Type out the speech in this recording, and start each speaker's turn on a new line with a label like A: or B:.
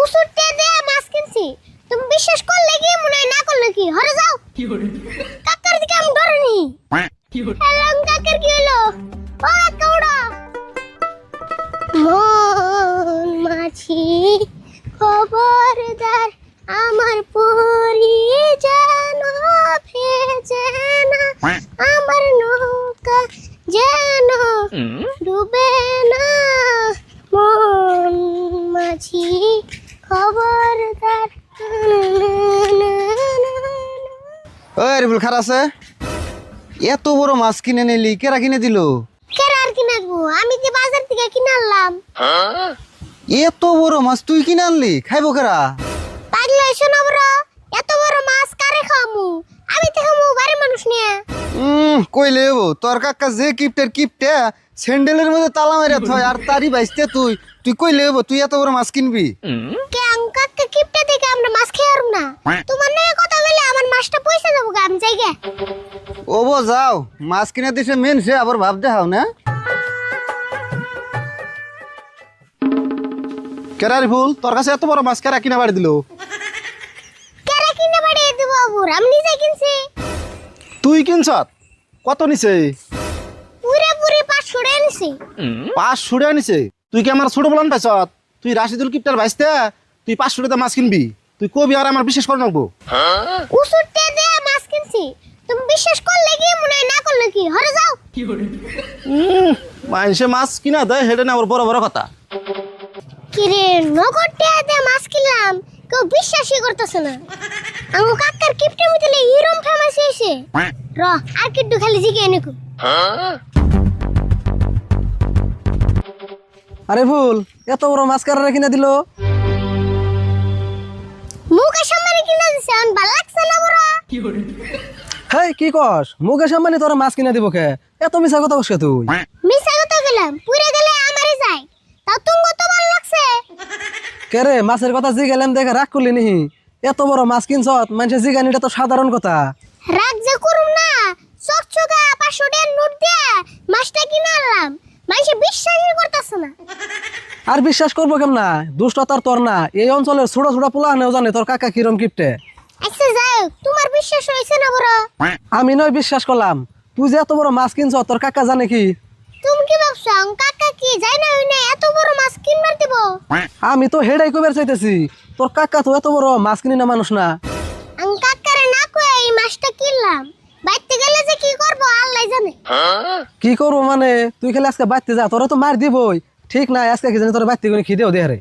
A: উসুরতে দে মাছ কিনছি। তুমি বিশ্বাস করলে কি মনে হয় না করলে কি? হরে যাও। কাকার দিকে আমি ডরিনি। হ্যালো কাকার কি হলো? ও কাউড়া। মন মাছি খবরদার আমার পরি যেন ভেজে না, আমার নৌকা যেন ডুবে না। মন মাছি খবরদার।
B: ওই রিবুল খার আছে, এত বড় মাছ কিনে নিলি, কেরা কিনে দিল?
A: কেরা আর কিনে দেবো? আমি যে বাজার থেকে কিনে আনলাম।
B: এত বড় মাছ তুই কিনে আনলি, খাইবো কেরা?
A: পাগলা শোনো বড়, এত বড় মাছ কারে খামু? আমি তো খামু বাড়ির মানুষ নিয়ে।
B: কইলে হবো, তোর কাকা যে কিপটের কিপটে স্যান্ডেলের মধ্যে তালা মেরে থয়, আর তারই বাইসতে তুই তুই কইলে হবো তুই এত বড় মাছ কিনবি?
A: কেন কাকা কিপটে থেকে আমরা মাছ খেয়ে আরুম না? তোমার নিয়ে কথা বলে আমার মাছটা পয়সা দেবো গা, আমি যাই গে।
B: ও বো যাও, মাছ কিনে দিছে মেন সে আবার ভাব দেখাও না।
C: কেরা রিফুল, তোর কাছে এত বড় মাছ কেরা কিনে বাড়ি দিল?
A: কেরা কিনে বাড়িয়ে দেবো আবুর, আমি নিজে কিনছি।
C: তুই কিনছত? কত নিছে?
A: পুরে পুরে 500 টাকা নিছি।
C: 500 টাকা নিছে? তুই কি আমার ছোট বলান পাইছত? তুই রাশিদুল কিপটার বাইসতে তুই 500 টাকা মাছ কিনবি? তুই কবি আর আমার বিশ্বাস করে নাকবো?
A: উসুরতে দে মাছ কিনছি। তুমি বিশ্বাস করলে কি মনে হয় না করলে কি? হরে যাও।
C: মানুষে মাছ কিনা দেয় হেডে না আবার বড় বড় কথা।
A: কিরে নগদে দে মাছ কিনলাম, কেউ বিশ্বাসই করতেছে না। আমু কাকার কিপটে মিতলে হিরম ফেমাস হইছে। র আর কিড্ডু খালি জিগে এনেকু।
D: আরে ভুল, এত বড় মাছ কারা কিনে দিল?
A: মুকেশ আম্বানি কিনে দিছে, আন ভাল লাগছে না বড়?
D: হেই কি কস? মুকেশ আম্বানি তোর মাছ কিনে দিব কে? এত মিছা কথা কস কে তুই?
A: মিছা কথা গেলাম, পুরে গেলে আমারই যায়। তাও তুঙ্গ তো ভালো লাগছে।
D: কে রে, মাছের কথা জিগেলাম দেখে রাগ করলি নিহি? এত বড় মাছ কিনছত, মানুষের জিগানিটা তো সাধারণ কথা।
A: রাগ যে করুম না, চকচকা 500 টাকার নোট দিয়ে মাছটা কিনে আনলাম। মানুষ বিশ্বাসই করতেছে না।
D: আর বিশ্বাস করবো কেমনা? দুষ্টতার তোর না, এই অঞ্চলের ছোট ছোট পোলাহানেও জানে তোর কাকা কিরম কিপটে।
A: আচ্ছা যাও, তোমার বিশ্বাস হয়েছে না বড়?
D: আমি নয় বিশ্বাস করলাম, তুই যে এত বড় মাছ কিনছ তোর কাকা জানে কি?
A: তুমি কি ভাবছো কাকা কি যাই না হই না এত বড় মাছ কিনবার দিব?
D: আমি তো হেডাই কইবার চাইতেছি, তোর কাকা তো এত বড় মাছ কিনি না মানুষ না।
A: কাকারে না কই এই মাছটা কিনলাম, বাইতে গেলে যে কি করব আল্লাহ জানে।
D: কি করবো মানে? তুই খালি আজকে বাইতে যা, তোরা তো মার দিবই। ঠিক না, আজকে কি জানি তোর বাইতে করে খিদেও দে রে।